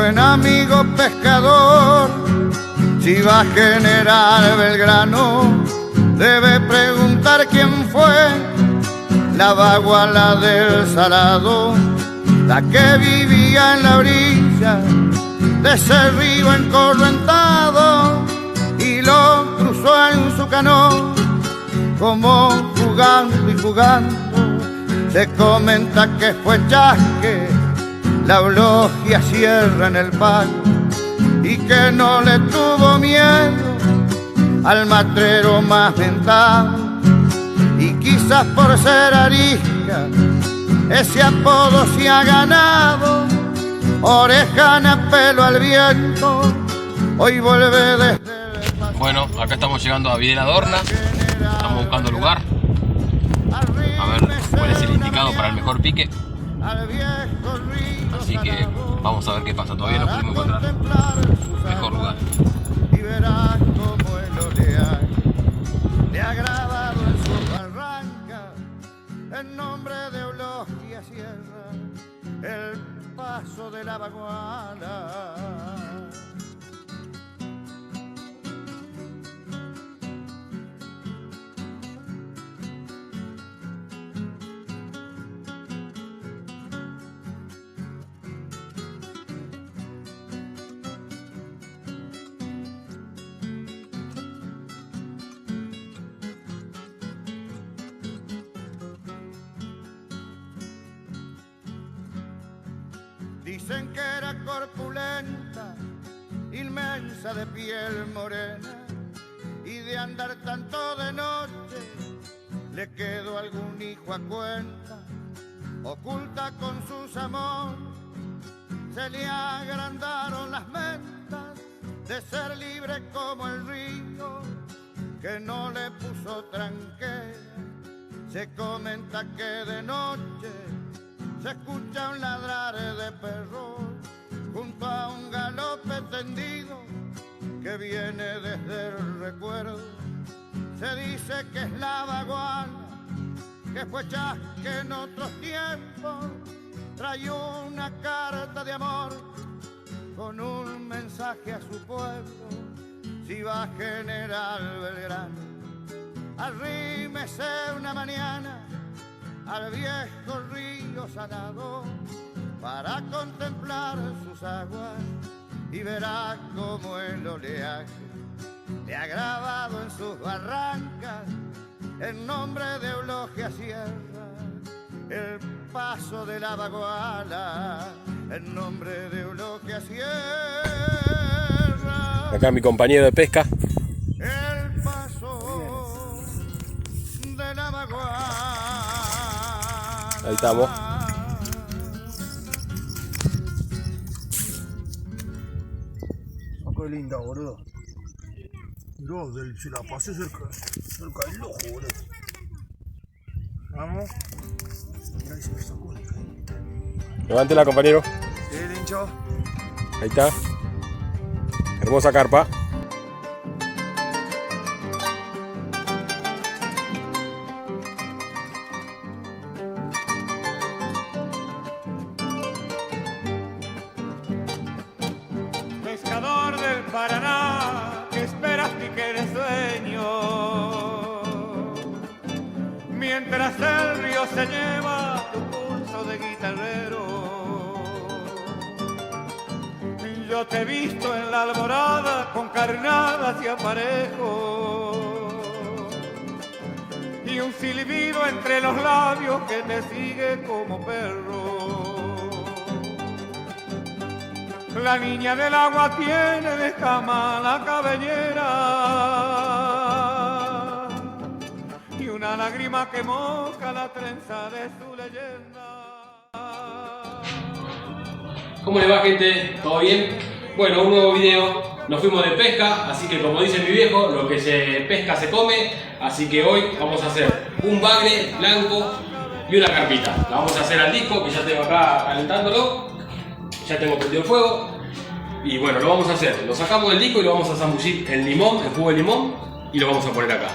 buen amigo pescador, si va a General Belgrano, debe preguntar quién fue la baguala del Salado, la que vivía en la orilla de ese río encorrentado y lo cruzó en su canoa, como jugando y jugando. Se comenta que fue Chasque, la Eulogia Sierra en el pago, y que no le tuvo miedo al matrero más mentado, y quizás por ser arisca ese apodo se ha ganado. Orejana, pelo al viento, hoy vuelve desde el pasado. Bueno, acá estamos llegando a Videla Dorna, estamos buscando lugar, a ver cuál es el indicado para el mejor pique, así que vamos a ver qué pasa. Todavía no pudimos encontrar mejor lugar. Y verás como el oleaje le ha grabado en sus barrancas el nombre de Eulogia Sierra, el paso de la baguala. Dicen que era corpulenta, inmensa de piel morena, y de andar tanto de noche le quedó algún hijo a cuenta. Oculta con sus amores, se le agrandaron las mentas de ser libre como el río que no le puso tranquera. Se comenta que de noche se escucha un ladrar de perro junto a un galope tendido que viene desde el recuerdo. Se dice que es la baguala, que fue Chasque en otros tiempos, trae una carta de amor con un mensaje a su pueblo. Si va a General Belgrano, arrímese una mañana al viejo río Salado para contemplar sus aguas y verá como el oleaje le ha grabado en sus barrancas el nombre de Eulogia Sierra, el paso de la baguala, el nombre de Eulogia Sierra. Acá mi compañero de pesca. El paso de la baguala. Ahí estamos. Qué linda, boludo. Mirá, se la pasé cerca del ojo, boludo. Vamos. Mirá, ahí se me sacó la cara. Levántela, compañero. Sí, Lincho. Ahí está. Hermosa carpa. Pescador del Paraná, que esperas pique de sueño, mientras el río se lleva tu pulso de guitarrero. Yo te he visto en la alborada con carnadas y aparejos, y un silbido entre los labios que te sigue como perro. La niña del agua tiene de escama la cabellera y una lágrima que moja la trenza de su leyenda. ¿Cómo le va, gente? ¿Todo bien? Bueno, un nuevo video. Nos fuimos de pesca, así que como dice mi viejo, lo que se pesca se come. Así que hoy vamos a hacer un bagre blanco y una carpita. La vamos a hacer al disco, que ya tengo acá calentándolo. Ya tengo prendido el fuego. Y bueno, lo vamos a hacer. Lo sacamos del disco y lo vamos a zambullir en limón, en jugo de limón, y lo vamos a poner acá.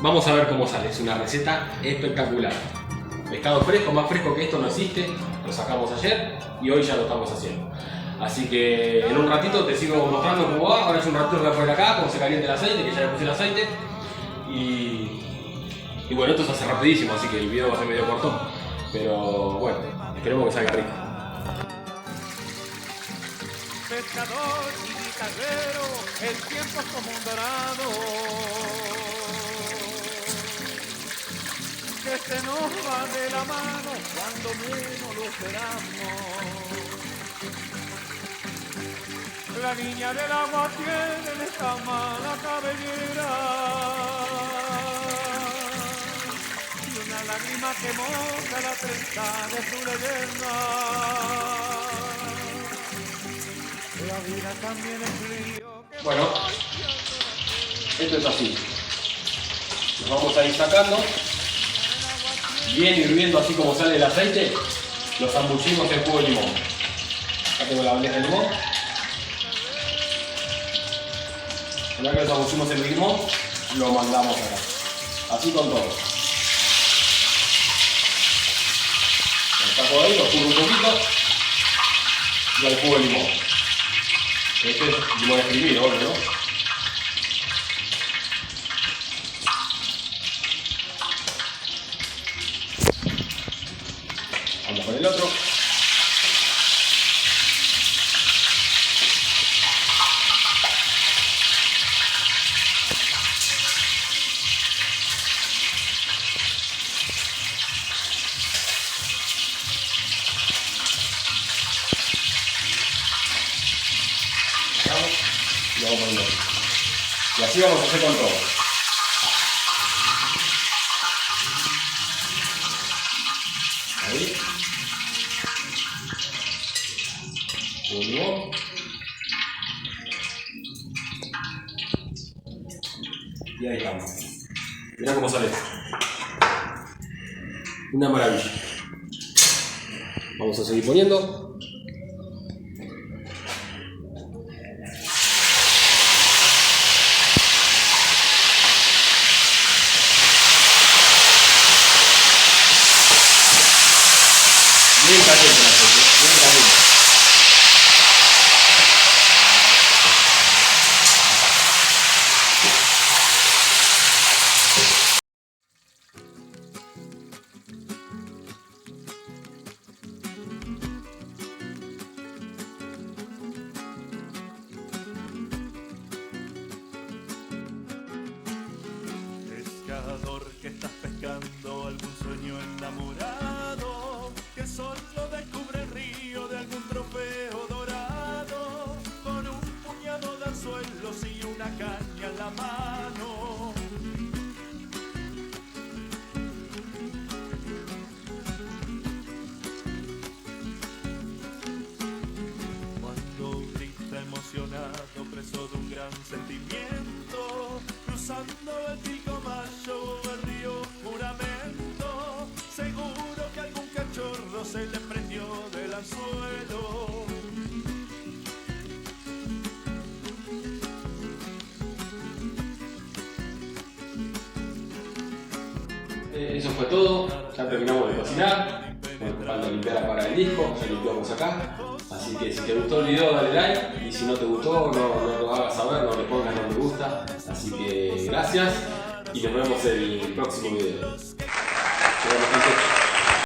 Vamos a ver cómo sale. Es una receta espectacular. Pescado fresco, más fresco que esto no existe. Lo sacamos ayer y hoy ya lo estamos haciendo. Así que en un ratito te sigo mostrando cómo va. Ahora es un ratito que voy a poner acá, cómo se calienta el aceite, que ya le puse el aceite. Y bueno, esto se hace rapidísimo, así que el video va a ser medio corto. Pero bueno, esperemos que salga rico. Pescador y guitarrero, el tiempo es como un dorado que se nos va de la mano cuando menos lo esperamos. La niña del agua tiene esta mala cabellera y una lágrima que moja la trenza de su leyenda. La vida también es río. Bueno, esto es así. Nos vamos a ir sacando. Bien hirviendo así como sale el aceite, lo zambullimos en jugo de limón. Acá tengo la bandeja de limón. Una vez que lo zambullimos en el limón, lo mandamos acá. Así con todo. Lo saco de ahí, lo cubro un poquito y al jugo de limón. Este es limón exprimido, obvio, ¿no? Vamos con el otro. Y vamos con el otro. Y así vamos a hacer con todo. Ahí. Uno. Y ahí estamos. Mirá cómo sale. Una maravilla. Vamos a seguir poniendo. Bien caliente el aceite, bien caliente. Pescador que estás pescando algún sueño enamorado, que solo descubre el río de algún trofeo dorado, con un puñado de anzuelos y una caña en la mano. Cuando grita emocionado, preso de un gran sentimiento, cruzando el Pilcomayo, el río Juramento, seguro que algún cachorro se le prendió del anzuelo. Eso fue todo, ya terminamos de cocinar. Bueno, falta limpiar la para del disco, ya limpiamos acá. Así que si te gustó el video dale like, y si no te gustó no lo hagas saber, no le pongas no me gusta. Así que gracias y nos vemos en el próximo video. Nos vemos, gente.